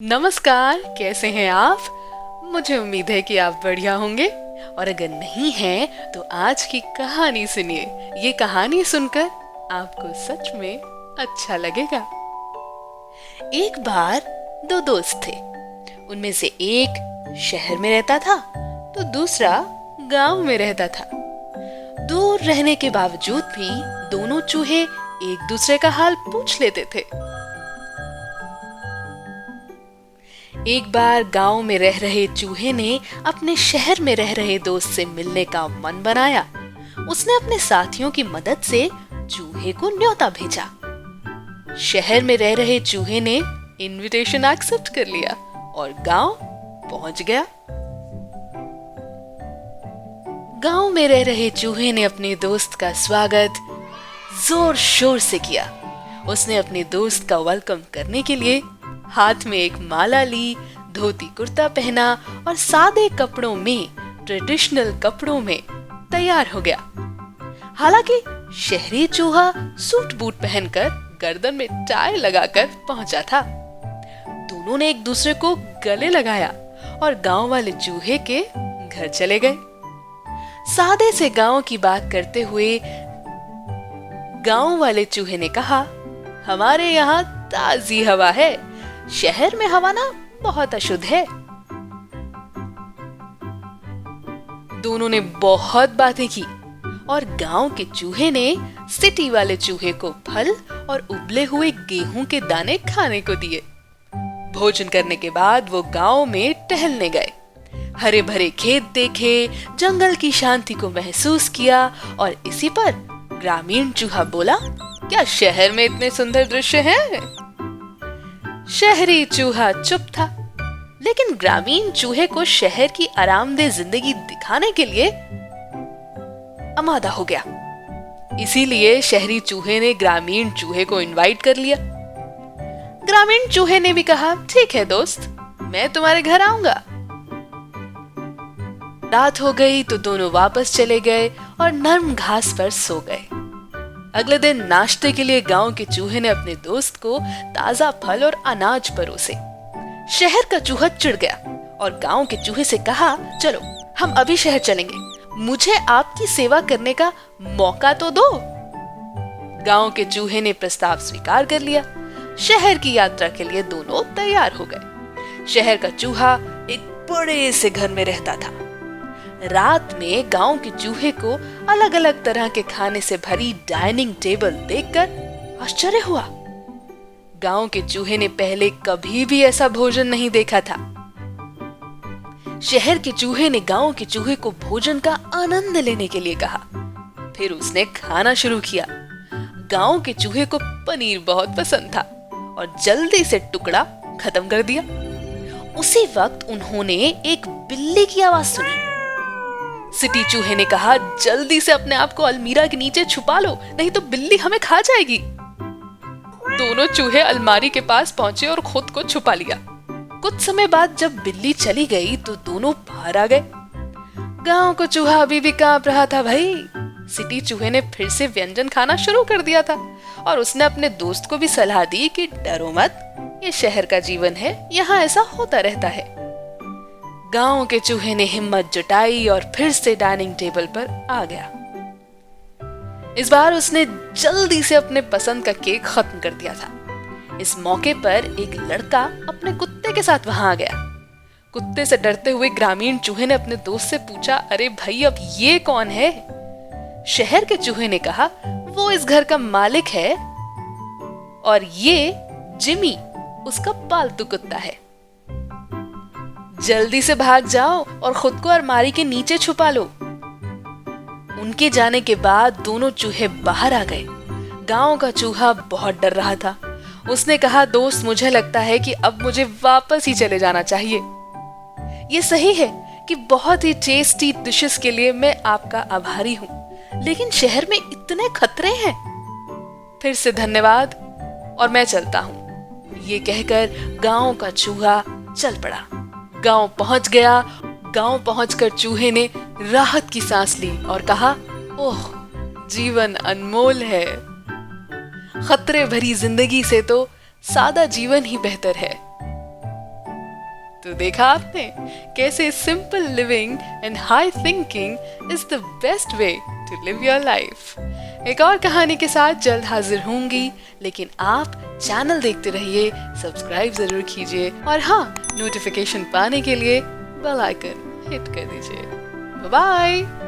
नमस्कार, कैसे हैं आप। मुझे उम्मीद है कि आप बढ़िया होंगे और अगर नहीं हैं तो आज की कहानी सुनिए। ये कहानी सुनकर आपको सच में अच्छा लगेगा। एक बार दो दोस्त थे। उनमें से एक शहर में रहता था तो दूसरा गांव में रहता था। दूर रहने के बावजूद भी दोनों चूहे एक दूसरे का हाल पूछ लेते थे। एक बार गांव में रह रहे चूहे ने अपने शहर में रह रहे दोस्त से मिलने का मन बनाया। उसने अपने साथियों की मदद से चूहे को न्योता भेजा। शहर में रह रहे चूहे ने इनविटेशन एक्सेप्ट कर लिया और गांव पहुंच गया। गांव में रह रहे चूहे ने अपने दोस्त का स्वागत जोर शोर से किया। उसने अपने दोस्त का वेलकम करने के लिए हाथ में एक माला ली, धोती कुर्ता पहना और सादे कपड़ों में, ट्रेडिशनल कपड़ों में तैयार हो गया। हालांकि शहरी चूहा सूट बूट पहनकर गर्दन में टाई लगाकर पहुंचा था। दोनों ने एक दूसरे को गले लगाया और गांव वाले चूहे के घर चले गए। सादे से गांव की बात करते हुए गांव वाले चूहे ने कहा, हमारे यहाँ ताजी हवा है, शहर में हवा ना बहुत अशुद्ध है। दोनों ने बहुत बातें की और गांव के चूहे ने सिटी वाले चूहे को फल और उबले हुए गेहूं के दाने खाने को दिए। भोजन करने के बाद वो गांव में टहलने गए। हरे भरे खेत देखे, जंगल की शांति को महसूस किया और इसी पर ग्रामीण चूहा बोला, क्या शहर में इतने सुंदर दृश्य हैं? शहरी चूहा चुप था, लेकिन ग्रामीण चूहे को शहर की आरामदेह जिंदगी दिखाने के लिए आमादा हो गया। इसीलिए शहरी चूहे ने ग्रामीण चूहे को इनवाइट कर लिया। ग्रामीण चूहे ने भी कहा, ठीक है दोस्त, मैं तुम्हारे घर आऊंगा। रात हो गई तो दोनों वापस चले गए और नर्म घास पर सो गए। अगले दिन नाश्ते के लिए गांव के चूहे ने अपने दोस्त को ताजा फल और अनाज परोसे। शहर का चूहा चिढ़ गया और गांव के चूहे से कहा, चलो हम अभी शहर चलेंगे, मुझे आपकी सेवा करने का मौका तो दो। गांव के चूहे ने प्रस्ताव स्वीकार कर लिया। शहर की यात्रा के लिए दोनों तैयार हो गए। शहर का चूहा एक बड़े से घर में रहता था। रात में गांव के चूहे को अलग अलग तरह के खाने से भरी डाइनिंग टेबल देखकर आश्चर्य हुआ। गांव के चूहे ने पहले कभी भी ऐसा भोजन नहीं देखा था। शहर के चूहे ने गांव के चूहे को भोजन का आनंद लेने के लिए कहा। फिर उसने खाना शुरू किया। गांव के चूहे को पनीर बहुत पसंद था और जल्दी से टुकड़ा खत्म कर दिया। उसी वक्त उन्होंने एक बिल्ली की आवाज सुनी। सिटी चूहे ने कहा, जल्दी से अपने आप को अलमीरा के नीचे छुपा लो, नहीं तो बिल्ली हमें खा जाएगी। दोनों चूहे अलमारी के पास पहुंचे और खुद को छुपा लिया। कुछ समय बाद जब बिल्ली चली गई तो दोनों बाहर आ गए। गांव का चूहा अभी भी कांप रहा था। भाई, सिटी चूहे ने फिर से व्यंजन खाना शुरू कर दिया था और उसने अपने दोस्त को भी सलाह दी कि डरो मत, ये शहर का जीवन है, यहाँ ऐसा होता रहता है। गांव के चूहे ने हिम्मत जुटाई और फिर से डाइनिंग टेबल पर आ गया। इस बार उसने जल्दी से अपने पसंद का केक खत्म कर दिया था। इस मौके पर एक लड़का अपने कुत्ते के साथ वहां आ गया। कुत्ते से डरते हुए ग्रामीण चूहे ने अपने दोस्त से पूछा, अरे भाई, अब ये कौन है? शहर के चूहे ने कहा, वो इस घर का मालिक है और ये जिमी उसका पालतू कुत्ता है। जल्दी से भाग जाओ और खुद को अलमारी के नीचे छुपा लो। उनके जाने के बाद दोनों चूहे बाहर आ गए। गांव का चूहा बहुत डर रहा था। उसने कहा, दोस्त, मुझे लगता है कि अब मुझे वापस ही चले जाना चाहिए। ये सही है कि बहुत ही टेस्टी डिशेस के लिए मैं आपका आभारी हूँ, लेकिन शहर में इतने खतरे हैं। फिर से धन्यवाद और मैं चलता हूँ। ये कहकर गांव का चूहा चल पड़ा। गांव पहुंच गया। गांव पहुंचकर चूहे ने राहत की सांस ली और कहा, ओह, जीवन अनमोल है। खतरे भरी जिंदगी से तो सादा जीवन ही बेहतर है। तो देखा आपने कैसे simple living and high thinking is the best way to live your life. एक और कहानी के साथ जल्द हाजिर होंगी, लेकिन आप चैनल देखते रहिए, सब्सक्राइब जरूर कीजिए और हाँ, नोटिफिकेशन पाने के लिए बेल आइकन हिट कर दीजिए। Bye bye.